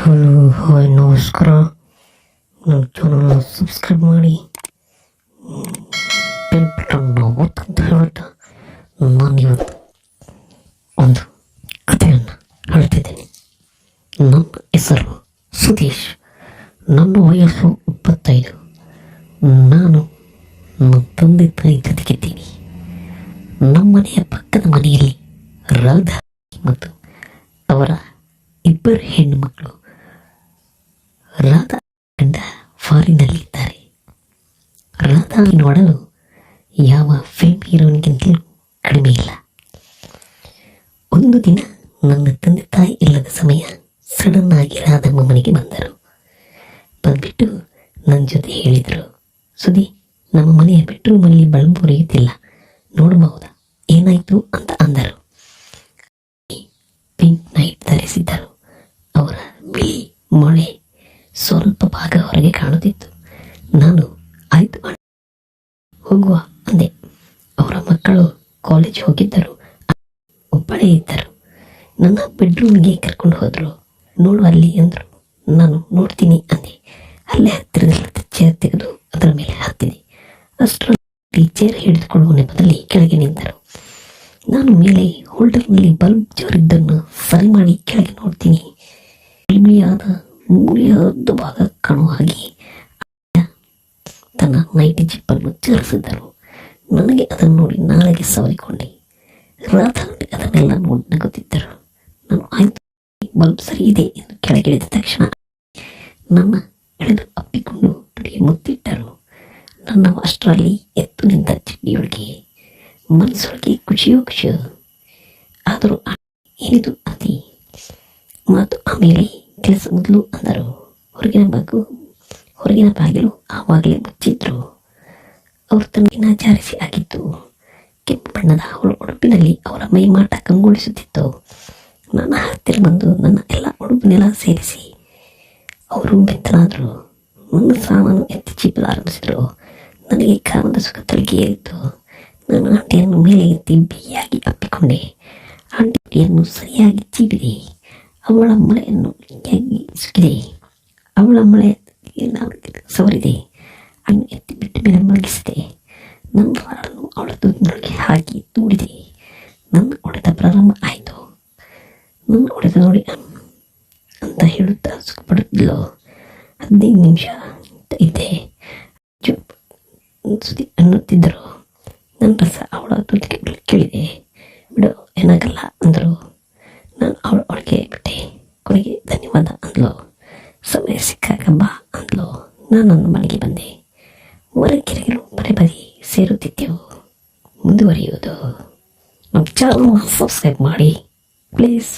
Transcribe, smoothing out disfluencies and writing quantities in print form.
Hello hi ನಮಸ್ಕಾರ. ನನ್ನ ಚಾನಲ್ನ ಸಬ್ಸ್ಕ್ರೈಬ್ ಮಾಡಿ ಬೆಲ್ ಬಟನ್ನ ಒತ್ತಂತ ಹೇಳ್ತಾ ನಾನಿವತ್ತು ಒಂದು ಕಥೆಯನ್ನು ಹೇಳ್ತಿದ್ದೀನಿ. ನನ್ನ ಹೆಸರು ಸುದೇಶ್. ನನ್ನ ವಯಸ್ಸು 25. ನಾನು ನನ್ನ ತಂದೆ ತಾಯಿ ಜೊತೆಗಿದ್ದೀನಿ. ನಮ್ಮ ಮನೆಯ ಪಕ್ಕದ ಮನೆಯಲ್ಲಿ ರಾಧಾ ಮತ್ತು ಅವರ 2 ಹೆಣ್ಣು ಮಕ್ಕಳು. ರಾಧಾ ಗಂಡ ಫಾರಿನಲ್ಲಿದ್ದಾರೆ. ರಾಧಾ ನೋಡಲು ಯಾವ ಫಿಲ್ಮ್ ಹೀರೋಯಿನ್ಗಿಂತಲೂ ಕಡಿಮೆ ಇಲ್ಲ. ಒಂದು ದಿನ ನನ್ನ ತಂದೆ ತಾಯಿ ಇಲ್ಲದ ಸಮಯ ಸಡನ್ ಆಗಿ ರಾಧಮ್ಮ ಮನೆಗೆ ಬಂದರು. ಬಂದ್ಬಿಟ್ಟು ನನ್ನ ಜೊತೆ ಹೇಳಿದರು, ಸುದಿ, ನಮ್ಮ ಮನೆಯ ಬೆಡ್ರೂಮಲ್ಲಿ ಬಲ್ಬ್ ಉರಿಯುತ್ತಿಲ್ಲ, ನೋಡಬಹುದಾ, ಏನಾಯಿತು ಅಂತ ಅಂದರು. ಪಿಂಕ್ ನೈಟ್ ಧರಿಸಿದ್ದರು. ಅವರ ಬಿಳಿ ಮೊಳೆ ಸ್ವಲ್ಪ ಭಾಗ ಹೊರಗೆ ಕಾಣುತ್ತಿತ್ತು. ನಾನು ಆಯ್ತು ಹೋಗುವ ಅಂದೆ. ಅವರ ಮಕ್ಕಳು ಕಾಲೇಜ್ ಹೋಗಿದ್ದರು, ಒಬ್ಬಳೇ ಇದ್ದರು. ನನ್ನ ಬೆಡ್ರೂಮ್ಗೆ ಕರ್ಕೊಂಡು ಹೋದರು. ನೋಡು ಅಲ್ಲಿ ಅಂದರು. ನಾನು ನೋಡ್ತೀನಿ ಅಂದೆ. ಅಲ್ಲೇ ಹತ್ತಿರದಲ್ಲಿ ಚೇರ್ ತೆಗೆದು ಅದರ ಮೇಲೆ ಹತ್ತಿದೆ. ಅಷ್ಟರಲ್ಲಿ ಚೇರ್ ಹಿಡಿದುಕೊಳ್ಳುವ ನೆಪದಲ್ಲಿ ಕೆಳಗೆ ನಿಂತರು. ನಾನು ಮೇಲೆ ಹೋಲ್ಡರ್ನಲ್ಲಿ ಬಲ್ಬ್ ಜೋರಿದ್ದನ್ನು ಸರಿ ಮಾಡಿ ಕೆಳಗೆ ನೋಡ್ತೀನಿ. ಬಿಳಿಯಾದ ಮೂಲೆಯಾದ ಭಾಗ ಕಾಣುವ ಹಾಗೆ ತನ್ನ ನೈಟಿ ಜಿಪ್ಪನ್ನು ಚೇರಿಸಿದ್ದರು. ನನಗೆ ಅದನ್ನು ನೋಡಿ ನಾಳೆಗೆ ಸವರಿಕೊಂಡೆ. ರಾಧಾ ಅದನ್ನೆಲ್ಲ ನೋಡಿ ನಗುತ್ತಿದ್ದರು. ನಾನು ಆಯ್ತು, ಬಲ್ಬ್ ಸರಿ ಇದೆ ಎಂದು ಕೆಳಗಿಳಿದ ತಕ್ಷಣ ನನ್ನ ಎಳೆದು ಅಪ್ಪಿಕೊಂಡು ತುಟಿಗೆ ಮುತ್ತಿಟ್ಟರು. ನನ್ನ ಅಷ್ಟರಲ್ಲಿ ಎತ್ತು ನಿಂತ ಚಿಡ್ಡಿಯೊಳಗೆ ಮನಸ್ಸೊಳಗೆ ಖುಷಿಯೋ ಆದರೂ ಏನಿದು ಅತಿ ಮಾತು. ಆಮೇಲೆ ಕೆಲಸ ಮೊದಲು ಅಂದರು. ಹೊರಗಿನ ಬಾಗಿಲು ಆವಾಗಲೇ ಮುಚ್ಚಿದ್ರು. ಅವ್ರ ತನ್ನ ಜಾರಿಸಿ ಆಗಿತ್ತು. ಕೆಂಪು ಬಣ್ಣದ ಅವಳ ಉಡುಪಿನಲ್ಲಿ ಅವರ ಮೈಮಾಟ ಕಂಗೊಳಿಸುತ್ತಿತ್ತು. ನನ್ನ ಹತ್ತಿರ ಬಂದು ನನ್ನ ಎಲ್ಲ ಉಡುಪಿನೆಲ್ಲ ಸೇರಿಸಿ ಅವರು ಬೆತ್ತನಾದರು. ನನ್ನ ಸಾಮಾನು ಎತ್ತಿ ಚೀಪಲು ಆರಂಭಿಸಿದರು. ನನಗೆ ಕಾಮದ ಸುಖ ತಲೆಗೆ ಏರಿತು. ನಾನು ಆಂಟಿಯನ್ನು ಮೇಲೆ ಎತ್ತಿ ಬಿಗಿಯಾಗಿ ಅಪ್ಪಿಕೊಂಡೆ. ಆಂಟಿಯನ್ನು ಸರಿಯಾಗಿ ಚೀಪಿದೆ. ಅವಳ ಮೊಳೆಯನ್ನು ಸುಕ್ಕಿದೆ. ಅವಳ ಮೊಳೆ ಸವರಿದೆ. ಅನ್ನು ಎತ್ತಿ ಬಿಟ್ಟು ಮೇಲೆ ಮಲಗಿಸಿದೆ. ನನ್ನ ಹಾಡನ್ನು ಅವಳ ತೂತಿನೊಳಗೆ ಹಾಕಿ ತೂಡಿದೆ. ನನ್ನ ಹೊಡೆತ ಪ್ರಾರಂಭ ಆಯಿತು. ನನ್ನ ಹೊಡೆತ ನೋಡಿ ಅಂತ ಹೇಳುತ್ತಾ ಸುಖಪಡುತ್ತಿದ್ಲು. 15 ನಿಮಿಷ ಇದ್ದೆ. ಸುದ್ದಿ ಅನ್ನುತ್ತಿದ್ದರು. ನನ್ನ ರಸ ಅವಳ ತುಟಿಗೆ ಕೇಳಿದೆ. ಬಿಡು, ಏನಾಗಲ್ಲ ಅಂದರು. ನಾನು ಅವಳಿಗೆ ಬಿಟ್ಟೆ. ಕೊನೆಗೆ ಧನ್ಯವಾದ ಅಂದ್ಲು. ಸಮಯ ಸಿಕ್ಕಾಗ ಬಾ ಅಂದ್ಲು. ನಾನು ನನ್ನ ಮನೆಗೆ ಬಂದೆ. ಹೊರಗೆರೆಗಳು ಬರಿ ಸೇರುತ್ತಿದ್ದೆವು. ಮುಂದುವರಿಯುವುದು. ನಮ್ಮ ಚಾನಲ್ ಸಬ್ಸ್ಕ್ರೈಬ್ ಮಾಡಿ ಪ್ಲೀಸ್.